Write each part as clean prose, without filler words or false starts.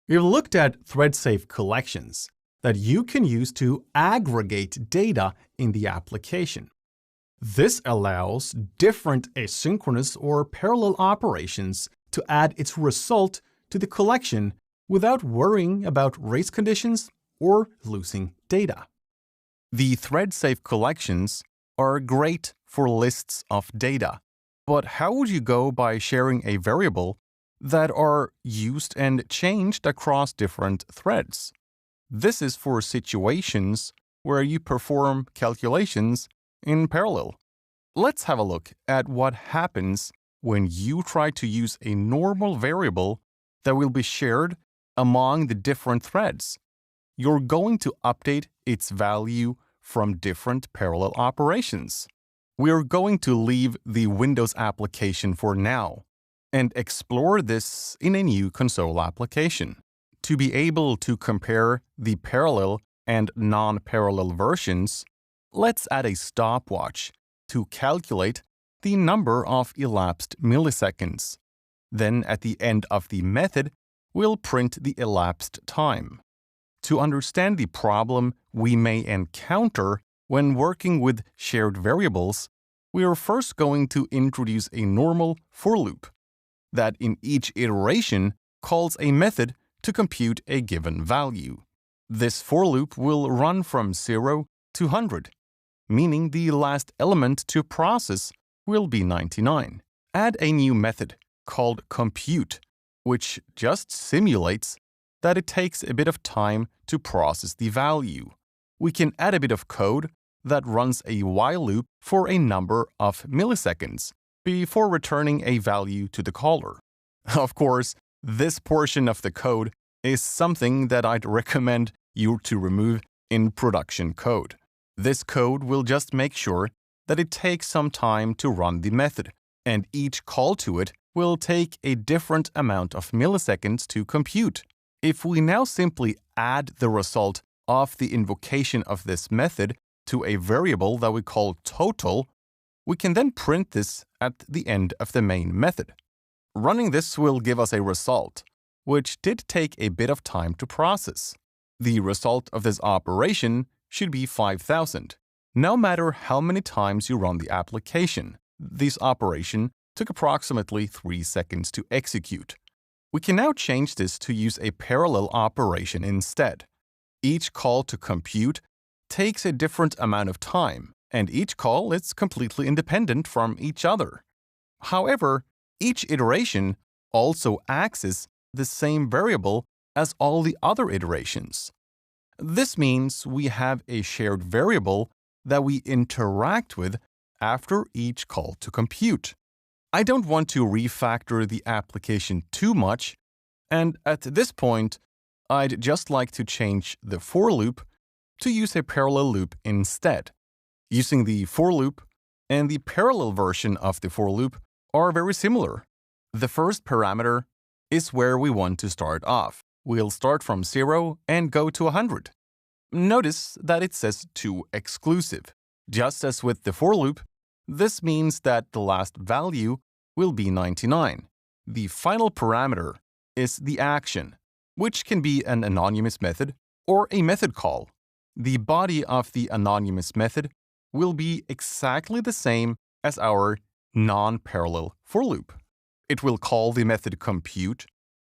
We've looked at thread-safe collections that you can use to aggregate data in the application. This allows different asynchronous or parallel operations to add its result to the collection without worrying about race conditions or losing data. The thread-safe collections are great for lists of data, but how would you go by sharing a variable that are used and changed across different threads? This is for situations where you perform calculations in parallel. Let's have a look at what happens when you try to use a normal variable that will be shared among the different threads. You're going to update its value from different parallel operations. We're going to leave the Windows application for now and explore this in a new console application. To be able to compare the parallel and non-parallel versions, let's add a stopwatch to calculate the number of elapsed milliseconds. Then at the end of the method, we'll print the elapsed time. To understand the problem we may encounter when working with shared variables, we are first going to introduce a normal for loop that in each iteration calls a method to compute a given value. This for loop will run from 0 to 100, meaning the last element to process will be 99. Add a new method called compute, which just simulates that it takes a bit of time to process the value. We can add a bit of code that runs a while loop for a number of milliseconds before returning a value to the caller. Of course, this portion of the code is something that I'd recommend you to remove in production code. This code will just make sure that it takes some time to run the method, and each call to it will take a different amount of milliseconds to compute. If we now simply add the result of the invocation of this method to a variable that we call total, we can then print this at the end of the main method. Running this will give us a result, which did take a bit of time to process. The result of this operation should be 5,000. No matter how many times you run the application, this operation took approximately 3 seconds to execute. We can now change this to use a parallel operation instead. Each call to compute takes a different amount of time, and each call is completely independent from each other. However, each iteration also accesses the same variable as all the other iterations. This means we have a shared variable that we interact with after each call to compute. I don't want to refactor the application too much, and at this point, I'd just like to change the for loop to use a parallel loop instead. Using the for loop and the parallel version of the for loop are very similar. The first parameter is where we want to start off. We'll start from 0 and go to 100. Notice that it says to exclusive. Just as with the for loop, this means that the last value will be 99. The final parameter is the action, which can be an anonymous method or a method call. The body of the anonymous method will be exactly the same as our non-parallel for loop. It will call the method compute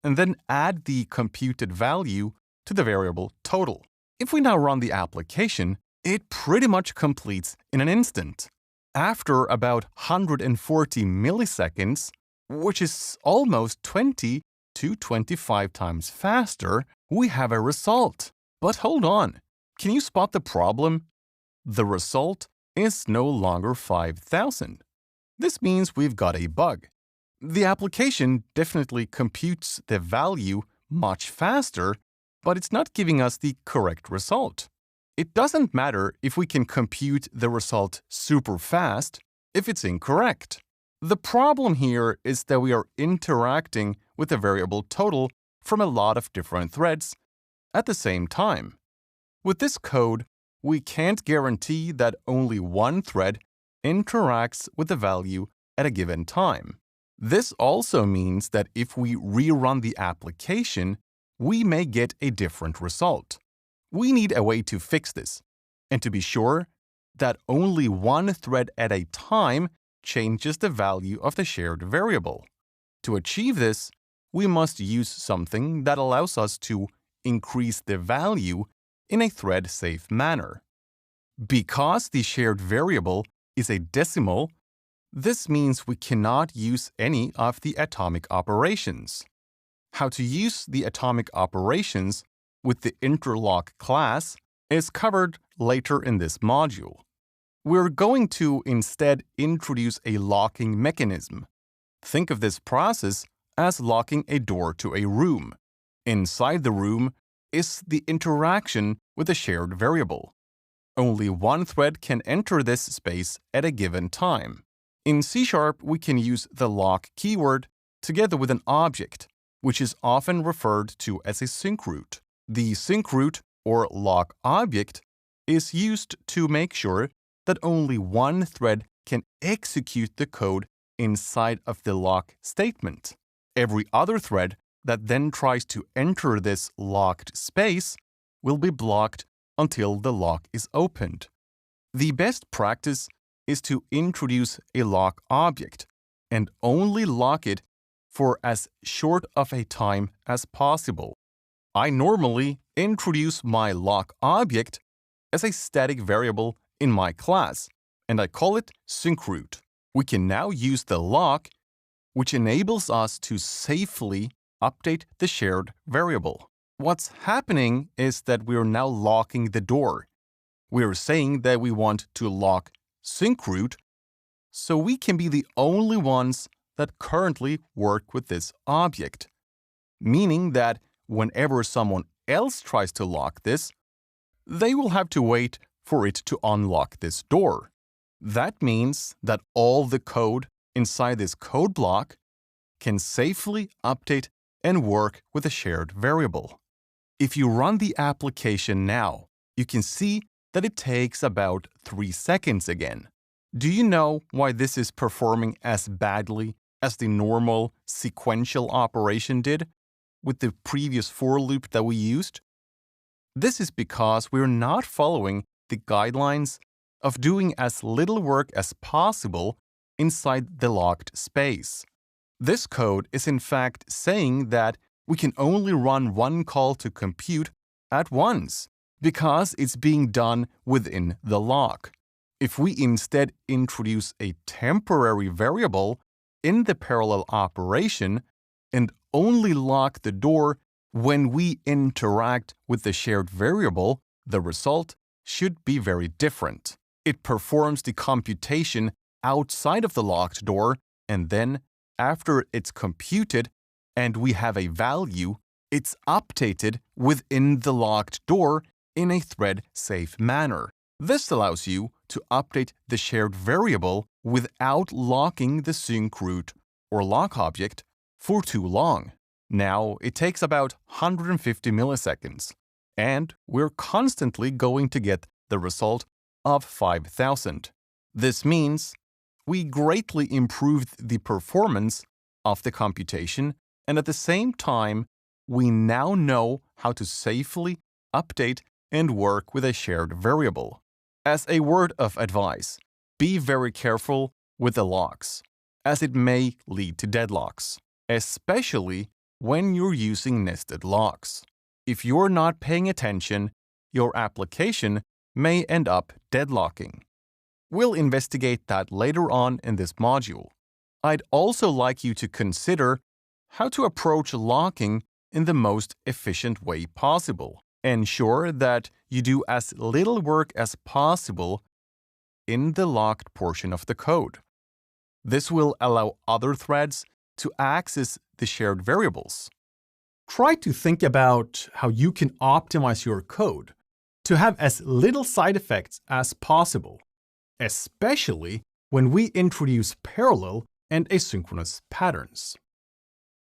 and then add the computed value to the variable total. If we now run the application, it pretty much completes in an instant. After about 140 milliseconds, which is almost 20 to 25 times faster, we have a result. But hold on, can you spot the problem? The result is no longer 5,000. This means we've got a bug. The application definitely computes the value much faster, but it's not giving us the correct result. It doesn't matter if we can compute the result super fast if it's incorrect. The problem here is that we are interacting with the variable total from a lot of different threads at the same time. With this code, we can't guarantee that only one thread interacts with the value at a given time. This also means that if we rerun the application, we may get a different result. We need a way to fix this, and to be sure that only one thread at a time changes the value of the shared variable. To achieve this, we must use something that allows us to increase the value in a thread-safe manner. Because the shared variable is a decimal, this means we cannot use any of the atomic operations. How to use the atomic operations with the interlock class is covered later in this module. We're going to instead introduce a locking mechanism. Think of this process as locking a door to a room. Inside the room is the interaction with a shared variable. Only one thread can enter this space at a given time. In C#, we can use the lock keyword together with an object, which is often referred to as a sync root. The sync root, or lock object, is used to make sure that only one thread can execute the code inside of the lock statement. Every other thread that then tries to enter this locked space will be blocked until the lock is opened. The best practice is to introduce a lock object and only lock it for as short of a time as possible. I normally introduce my lock object as a static variable in my class, and I call it syncRoot. We can now use the lock, which enables us to safely update the shared variable. What's happening is that we're now locking the door. We're saying that we want to lock syncRoot, so we can be the only ones that currently work with this object, meaning that whenever someone else tries to lock this, they will have to wait for it to unlock this door. That means that all the code inside this code block can safely update and work with a shared variable. If you run the application now, you can see that it takes about 3 seconds again. Do you know why this is performing as badly as the normal sequential operation did with the previous for loop that we used? This is because we're not following the guidelines of doing as little work as possible inside the locked space. This code is in fact saying that we can only run one call to compute at once because it's being done within the lock. If we instead introduce a temporary variable in the parallel operation and only lock the door when we interact with the shared variable, the result should be very different. It performs the computation outside of the locked door, and then, after it's computed and we have a value, it's updated within the locked door in a thread-safe manner. This allows you to update the shared variable without locking the sync root or lock object for too long. Now, it takes about 150 milliseconds, and we're constantly going to get the result of 5,000. This means we greatly improved the performance of the computation, and at the same time, we now know how to safely update and work with a shared variable. As a word of advice, be very careful with the locks, as it may lead to deadlocks, especially when you're using nested locks. If you're not paying attention, your application may end up deadlocking. We'll investigate that later on in this module. I'd also like you to consider how to approach locking in the most efficient way possible. Ensure that you do as little work as possible in the locked portion of the code. This will allow other threads to access the shared variables. Try to think about how you can optimize your code to have as little side effects as possible, especially when we introduce parallel and asynchronous patterns.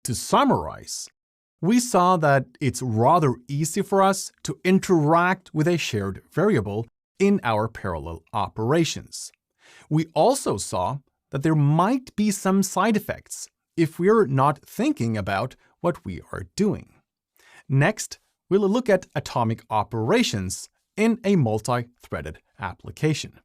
To summarize, we saw that it's rather easy for us to interact with a shared variable in our parallel operations. We also saw that there might be some side effects if we're not thinking about what we are doing. Next, we'll look at atomic operations in a multi-threaded application.